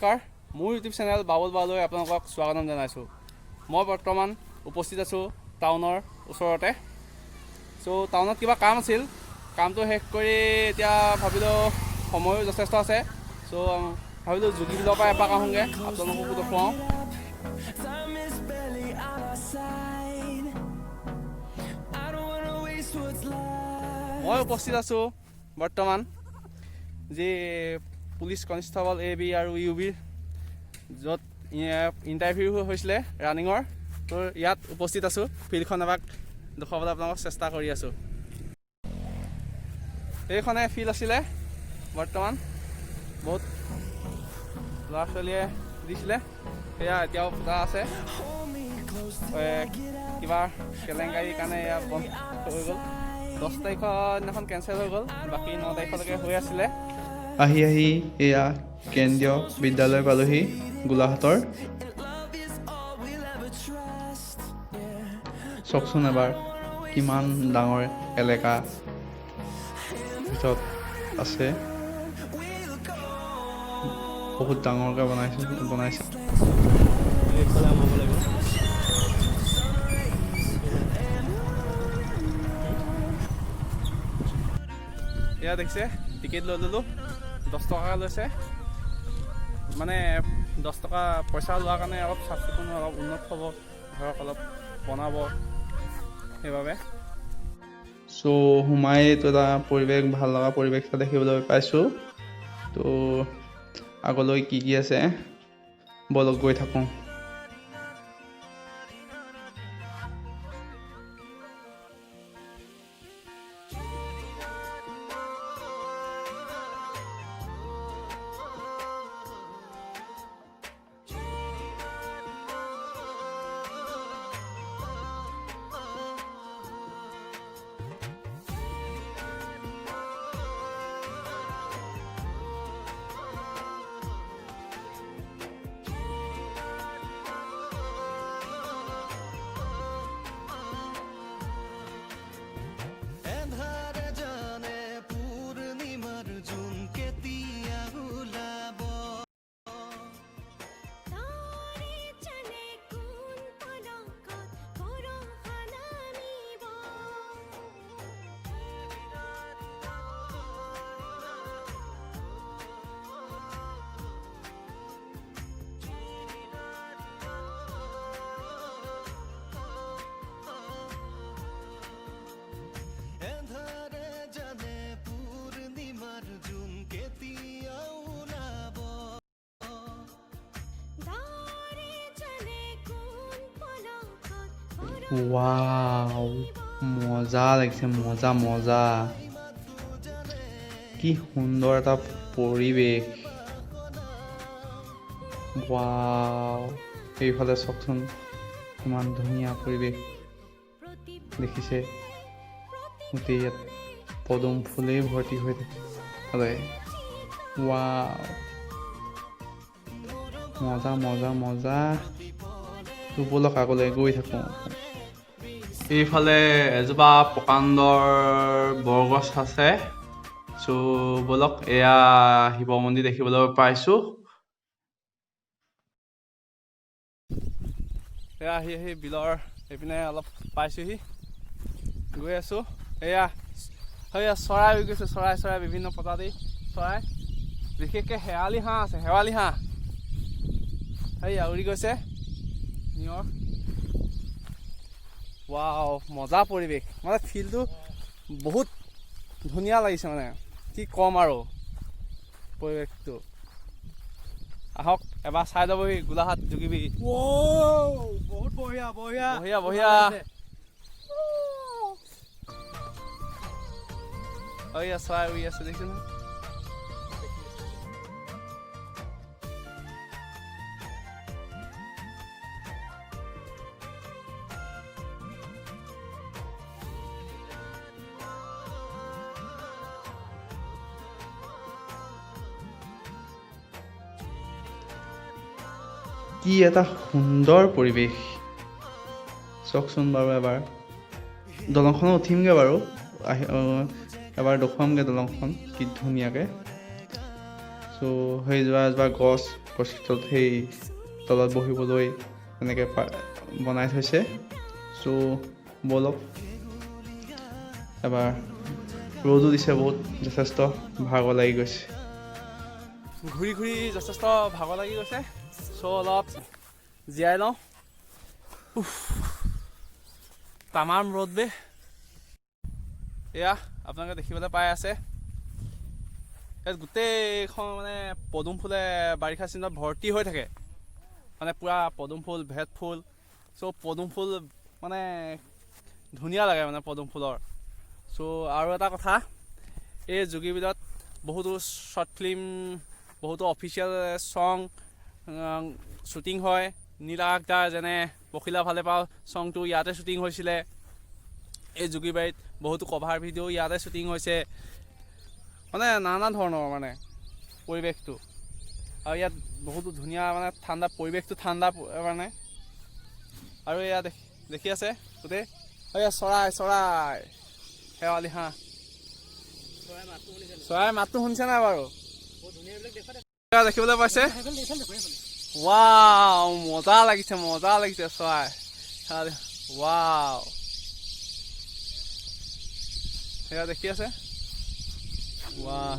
নমস্কাৰ মোৰ YouTube channel Babul বালৈ আপোনালোকক স্বাগতম জনাইছোঁ মই বৰ্তমান উপস্থিত আছোঁ টাউনৰ ওচৰতে চ' টাউনত কিবা কাম আছিল কামটো শেষ কৰি এতিয়া ভাবিলোঁ সময়ো যথেষ্ট আছে চ' ভাবিলোঁ জুগি বিলৰ পৰা এপাক আহোঁগৈ আপোনালোককো দেখুৱাওঁ মই উপস্থিত আছোঁ বৰ্তমান যি পুলিচ কনষ্টেবল AB আৰু UBৰ য'ত ইণ্টাৰভিউ হৈছিলে ৰানিঙৰ তো ইয়াত উপস্থিত আছোঁ ফিল্ডখন এবাক দেখুৱাবলৈ আপোনালোকক চেষ্টা কৰি আছোঁ এইখনে ফিল্ড আছিলে বৰ্তমান বহুত ল'ৰা ছোৱালীয়ে দিছিলে সেয়া এতিয়াও পতা আছে কিবা কেলেংকাৰীৰ কাৰণে এয়া বন্ধ হৈ গ'ল 10 তাৰিখৰ দিনাখন কেঞ্চেল হৈ গ'ল বাকী 9 তাৰিখলৈকে হৈ আছিলে আহি এয়া কেন্দ্ৰীয় বিদ্যালয় পালোহি গোলাঘাটৰ চাওকচোন এবাৰ কিমান ডাঙৰ এলেকা ভিতৰত আছে বহুত ডাঙৰকৈ বনাইছে এয়া দেখিছে টিকেট লৈ ল'লোঁ 10 টকা লৈছে মানে 10 টকা পইচা লোৱাৰ কাৰণে অলপ চাফ চিকুণ অলপ উন্নত হ'ব ধৰক অলপ বনাব সেইবাবে চ' সোমাই এইটো এটা পৰিৱেশ ভাল লগা পৰিৱেশ এটা দেখিবলৈ পাইছোঁ তো আগলৈ কি আছে বলক গৈ থাকোঁ ৱাও মজা লাগিছে মজা কি সুন্দৰ এটা পৰিৱেশ ৱাও এইফালে চাওকচোন কিমান ধুনীয়া পৰিৱেশ দেখিছে গোটেই ইয়াত পদুম ফুলেই ভৰ্তি হৈ থাকে ৱাও মজা বলক আগলৈ গৈ থাকোঁ এইফালে এজোপা প্ৰকাণ্ডৰ বৰগছ আছে চ' বলক এয়া শিৱ মন্দিৰ দেখিবলৈ পাইছোঁ এয়া আহি বিলৰ এইপিনে অলপ পাইছোঁহি গৈ আছোঁ এয়া চৰাই হৈ গৈছে চৰাই বিভিন্ন প্ৰজাতি চৰাই বিশেষকৈ শেৱালি হাঁহ আছে এয়া উৰি গৈছে নিয়ৰ ৱাও মজা পৰিৱেশ মানে ফিল্ডটো বহুত ধুনীয়া লাগিছে মানে কি ক'ম আৰু পৰিৱেশটো আহক এবাৰ চাই যাবহি গোলাঘাট জুগিবি বহুত বঢ়িয়া চৰাই উৰি আছে দেখিছে নহয় কি এটা সুন্দৰ পৰিৱেশ চাওকচোন বাৰু এবাৰ দলংখনত উঠিমগৈ বাৰু এবাৰ দেখুৱামগৈ দলংখন কি ধুনীয়াকৈ চ' সেইজোপা গছ গছটোত সেই তলত বহিবলৈ এনেকৈ বনাই থৈছে। চ' ব'লক এবাৰ। ৰ'দো দিছে বহুত, যথেষ্ট ভাগৰ লাগি গৈছে। ঘূৰি ঘূৰি যথেষ্ট ভাগৰ লাগি গৈছে। চ' অলপ জীয়াই লওঁ। তামাম ৰ'দ বে। এয়া আপোনালোকে দেখিবলৈ পাই আছে, ইয়াত গোটেইখন মানে পদুম ফুলে বাৰিষা চিজনত ভৰ্তি হৈ থাকে। মানে পূৰা পদুম ফুল, ভেট ফুল, চ' পদুম ফুল মানে ধুনীয়া লাগে মানে পদুম ফুলৰ। চ' আৰু এটা কথা, এই যোগীবিলত বহুতো শ্বৰ্ট ফিল্ম, বহুতো অফিচিয়েল ছং শ্বুটিং হয়। নীল আকাশ দাৰ যেনে পখিলা ভালে পাওঁ ছংটো ইয়াতে শ্বুটিং হৈছিলে। এই যোগীবাৰীত বহুতো কভাৰ ভিডিঅ' ইয়াতে শ্বুটিং হৈছে। মানে নানা ধৰণৰ মানে পৰিৱেশটো, আৰু ইয়াত বহুতো ধুনীয়া মানে ঠাণ্ডা পৰিৱেশটো, ঠাণ্ডা মানে। আৰু এয়া দেখি আছে গোটেই এয়া চৰাই চৰাই, শেৱালি হাঁহ। চৰাই মাতটো শুনিছে নাই বাৰু? দেখিবলৈ পাইছে? ৱাও, মজা লাগিছে, মজা লাগিছে চৰাই। ৱাও, সেয়া দেখি আছে? ৱাহ,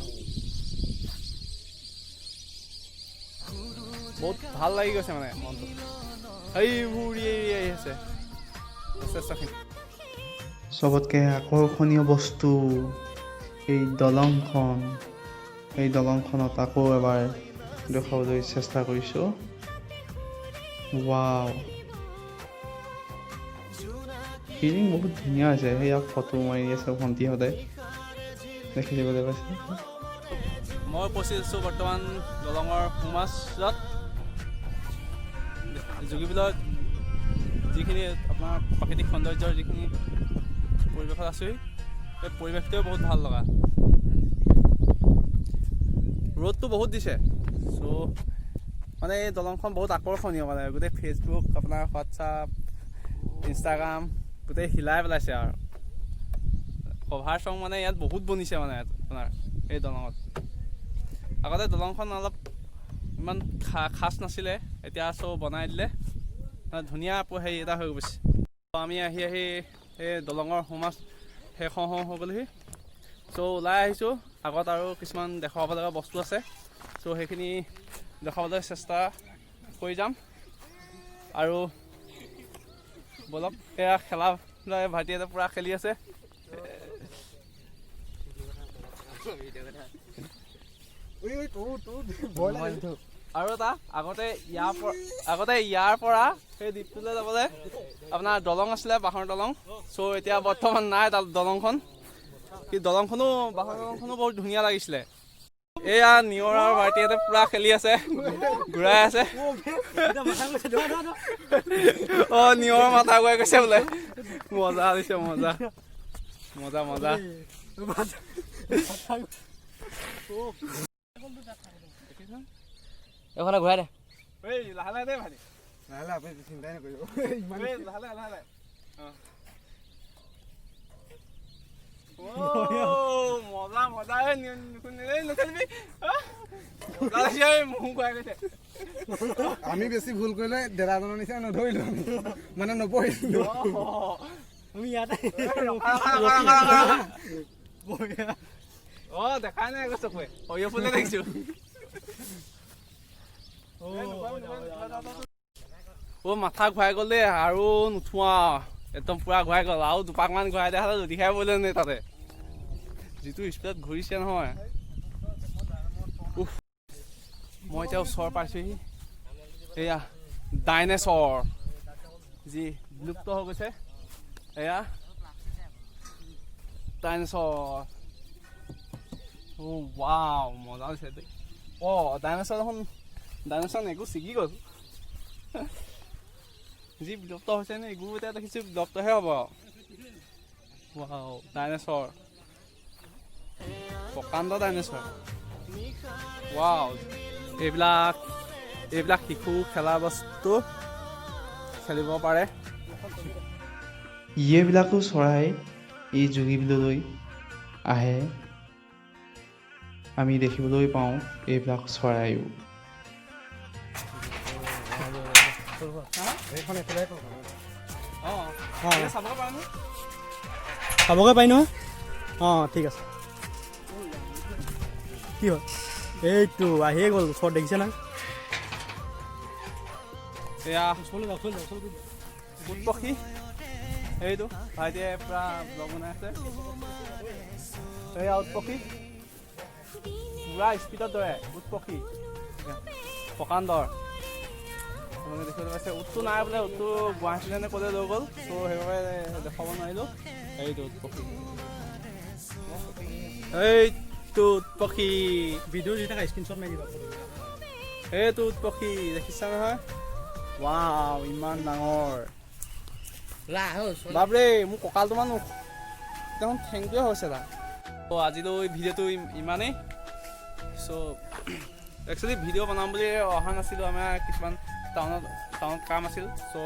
বহুত ভাল লাগি গৈছে মানে মনটো। সেইবোৰ উৰি আহি আছে যথেষ্টখিনি। চবতকৈ আকৰ্ষণীয় বস্তু এই দলংখন। এই দলংখনত আকৌ এবাৰ দেখুৱাবলৈ চেষ্টা কৰিছোঁ। ৱাও, ফিলিং বহুত ধুনীয়া হৈছে। সেয়া ফটো মাৰি আছে ভণ্টিহঁতে, দেখিবলৈ পাইছে। মই উপস্থিত আছোঁ বৰ্তমান দলঙৰ সোঁমাজত। যোগীবিলত যিখিনি আপোনাৰ প্ৰাকৃতিক সৌন্দৰ্যৰ যিখিনি পৰিৱেশত আছোঁ, সেই পৰিৱেশটোৱে বহুত ভাল লগা। ৰ'দটো বহুত দিছে, চ' মানে এই দলংখন বহুত আকৰ্ষণীয়। মানে গোটেই ফেচবুক, আপোনাৰ হোৱাটছআপ, ইনষ্টাগ্ৰাম গোটেই হিলাই পেলাইছে। আৰু কভাৰ ছং মানে ইয়াত বহুত বনিছে মানে আপোনাৰ এই দলঙত। আগতে দলংখন অলপ ইমান খাচ নাছিলে, এতিয়া চ' বনাই দিলে, ধুনীয়া হেৰি এটা হৈ গৈছে। আমি আহি আহি এই দলঙৰ সোঁমাজ শেষ হওঁ গ'লোহি। চ' ওলাই আহিছোঁ। আগত আৰু কিছুমান দেখুৱাব লগা বস্তু আছে, চ' সেইখিনি দেখুৱাবলৈ চেষ্টা কৰি যাম। আৰু বলক, এয়া খেলা ভাইটিহঁতে পূৰা খেলি আছে। আৰু এটা আগতে ইয়াৰ পৰা সেই দ্বীপটোলৈ যাবলৈ আপোনাৰ দলং আছিলে, বাঁহৰ দলং। চ' এতিয়া বৰ্তমান নাই দলংখন। কিন্তু দলংখনো, বাঁহৰ দলংখনো বহুত ধুনীয়া লাগিছিলে। এয়া নিয়ৰ আৰু ভাইটিহঁতে পূৰা খেলি আছে, ঘূৰাই আছে। অ', নিয়ৰ মাথা ঘূৰাই গৈছে বোলে। মজা দিছে, মজা মজা মজা। এইফালে ঘূৰাই দে। লাহে লাহে দেই ভাইটি, লাহে লাহে, আপুনি চিন্তাই নকৰিব। লাহে লাহে। মজা মজা, নচলিবি। মুখ ঘূৰাই গৈছে। আমি বেছি ভুল কৰিলে দাদাজনৰ নিচিনা নধৰিলো, মানে নপঢ়িলো। আমি ইয়াতে অ', দেখাই নাই আকৌ চকুৱে, সৰিয়হ ফুলে দেখিছোঁ। অ', মাথা ঘূৰাই গ'ল দেই, আৰু নুঠো আৰু একদম পূৰা ঘূৰাই গ'ল। আৰু দুপাকমান ঘূৰাই দিয়া হ'লে লুটি খাই পৰিলে নে তাতে, যিটো স্পীডত ঘূৰিছে নহয়। মই এতিয়া ওচৰ পাইছোঁহি। এয়া ডাইনেছৰ, যি বিলুপ্ত হৈ গৈছে। এয়া ডাইনেছৰ। অ', ৱাও, মজা হৈছে দেই। অ', ডাইনেছৰ দেখোন, ডাইনেছৰ নেগু ছিগি গ'ল। যি বিলুপ্ত হৈছে নে, এইবোৰ এতিয়া দেখিছোঁ বিলুপ্তহে হ'ব আৰু। ৱাও, ডাইনেছৰ, প্ৰকাণ্ড ডাইনেছৰ। ৱাও, এইবিলাক শিশু খেলা বস্তু, খেলিব পাৰে। এইবিলাকো চৰাই এই যোগীবিললৈ আহে। আমি দেখিবলৈ পাওঁ এইবিলাক চৰাইও। এইখন একেবাৰে অঁ অঁ চাবগৈ পাৰে নহয় চাবগৈ পাৰি নহয় অঁ ঠিক আছে কি হ'ল এইটো আহিয়ে গ'ল ওচৰত দেখিছে না এয়া উট পক্ষী এইটো ভাইটিয়ে পূৰা ব্লগ বনাই আছে এয়া উট পক্ষী পূৰা স্পীডত দৌৰে উট পক্ষী প্ৰকাণ্ডৰ আপোনালোকে দেখিবলৈ পাইছে উটটো নাই বোলে উটটো গুৱাহাটীলৈ নে ক'লে লৈ গ'ল চ' সেইবাবে দেখাব নোৱাৰিলোঁ এইটো উট পক্ষী এইটো উট পক্ষী ভিডিঅ' দি থকা স্ক্ৰীনশ্বট মাৰি দিবা এইটো উট পক্ষী দেখিছা নহয় ৱাও ইমান ডাঙৰ বাপৰে মোৰ কঁকালটোমান দেখোন ঠেংটোৱে হৈছে তাৰ ত' আজিলৈ ভিডিঅ'টো ইমানেই চ' একচুৱেলি ভিডিঅ' বনাম বুলি অহা নাছিলোঁ আমাৰ কিছুমান টাউনত কাম আছিল চ'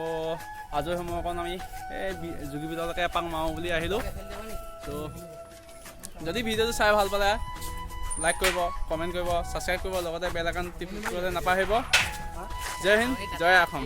আজৰি সময় অকণ আমি এই যোগীবিললৈকে এপাক মাৰোঁ বুলি আহিলোঁ চ' যদি ভিডিঅ'টো চাই ভাল পালে লাইক কৰিব কমেণ্ট কৰিব ছাবস্ক্ৰাইব কৰিব লগতে বেল আইকন টিপিবলৈ নাপাহৰিব জয় হিন্দ জয় অসম